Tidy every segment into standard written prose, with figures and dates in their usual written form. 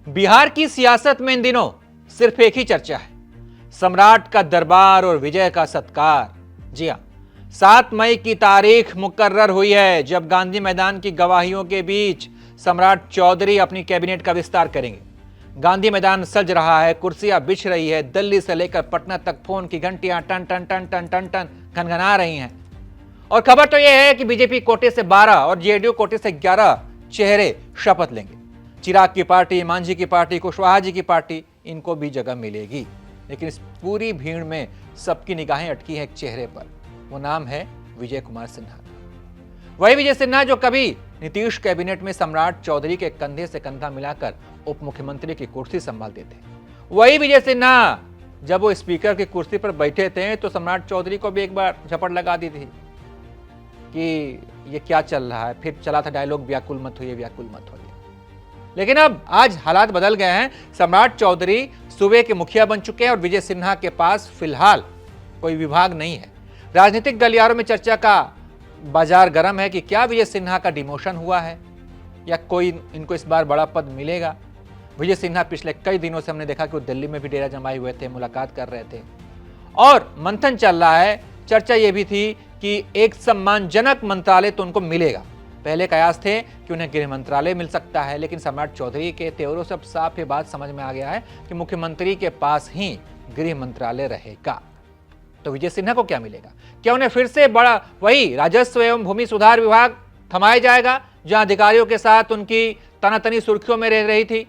बिहार की सियासत में इन दिनों सिर्फ एक ही चर्चा है, सम्राट का दरबार और विजय का सत्कार। जी हां, 7 मई की तारीख मुकर्रर हुई है जब गांधी मैदान की गवाहियों के बीच सम्राट चौधरी अपनी कैबिनेट का विस्तार करेंगे। गांधी मैदान सज रहा है, कुर्सियां बिछ रही है, दिल्ली से लेकर पटना तक फोन की घंटियां टन टन टन टन टन टन खनखना रही हैं। और खबर तो यह है कि बीजेपी कोटे से 12 और जेडीयू कोटे से 11 चेहरे शपथ लेंगे। चिराग की पार्टी, मांझी की पार्टी, कुशवाहा जी की पार्टी, इनको भी जगह मिलेगी। लेकिन इस पूरी भीड़ में सबकी निगाहें अटकी हैं एक चेहरे पर, वो नाम है विजय कुमार सिन्हा। वही विजय सिन्हा जो कभी नीतीश कैबिनेट में सम्राट चौधरी के कंधे से कंधा मिलाकर उप मुख्यमंत्री की कुर्सी संभालते थे। वही विजय सिन्हा जब वो स्पीकर की कुर्सी पर बैठे थे तो सम्राट चौधरी को भी एक बार झपट लगा दी थी कि ये क्या चल रहा है। फिर चला था डायलॉग, व्याकुल मत होइए, व्याकुल मत होइए। लेकिन अब आज हालात बदल गए हैं। सम्राट चौधरी सूबे के मुखिया बन चुके हैं और विजय सिन्हा के पास फिलहाल कोई विभाग नहीं है। राजनीतिक गलियारों में चर्चा का बाजार गर्म है कि क्या विजय सिन्हा का डिमोशन हुआ है या कोई इनको इस बार बड़ा पद मिलेगा। विजय सिन्हा पिछले कई दिनों से हमने देखा कि वो दिल्ली में भी डेरा जमाए हुए थे, मुलाकात कर रहे थे और मंथन चल रहा है। चर्चा यह भी थी कि एक सम्मानजनक मंत्रालय तो उनको मिलेगा। पहले कयास थे कि उन्हें गृह मंत्रालय मिल सकता है, लेकिन सम्राट चौधरी के तेवरों से अब साफ ये बात समझ में आ गया है कि मुख्यमंत्री के पास ही गृह मंत्रालय रहेगा। तो विजय सिन्हा को क्या मिलेगा? क्या उन्हें फिर से बड़ा वही राजस्व एवं भूमि सुधार विभाग थमाया जाएगा जहां अधिकारियों के साथ उनकी तनातनी सुर्खियों में रह रही थी,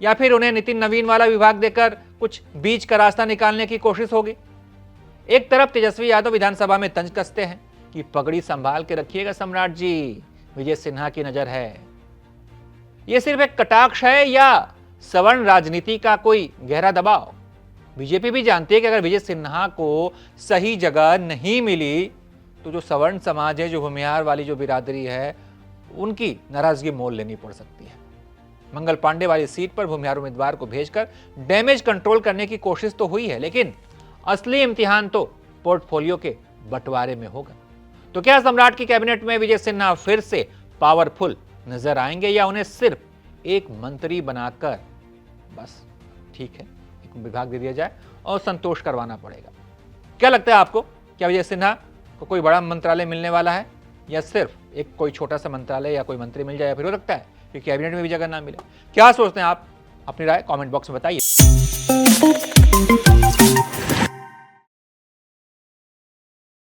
या फिर उन्हें नितिन नवीन वाला विभाग देकर कुछ बीच का रास्ता निकालने की कोशिश होगी? एक तरफ तेजस्वी यादव विधानसभा में तंज कसते हैं कि पगड़ी संभाल के रखिएगा सम्राट जी, विजय सिन्हा की नजर है। यह सिर्फ एक कटाक्ष है या सवर्ण राजनीति का कोई गहरा दबाव? बीजेपी भी जानती है कि अगर विजय सिन्हा को सही जगह नहीं मिली तो जो सवर्ण समाज है, जो भूमिहार वाली जो बिरादरी है, उनकी नाराजगी मोल लेनी पड़ सकती है। मंगल पांडे वाली सीट पर भूमिहार उम्मीदवार को भेजकर डैमेज कंट्रोल करने की कोशिश तो हुई है, लेकिन असली इम्तिहान तो पोर्टफोलियो के बंटवारे में होगा। तो क्या सम्राट की कैबिनेट में विजय सिन्हा फिर से पावरफुल नजर आएंगे या उन्हें सिर्फ एक मंत्री बनाकर बस ठीक है एक विभाग दे दिया जाए और संतोष करवाना पड़ेगा? क्या लगता है आपको? क्या विजय सिन्हा को कोई बड़ा मंत्रालय मिलने वाला है या सिर्फ एक कोई छोटा सा मंत्रालय या कोई मंत्री मिल जाए, या फिर हो सकता है कि कैबिनेट में भी जगह ना मिले? क्या सोचते हैं आप? अपनी राय कमेंट बॉक्स में बताइए।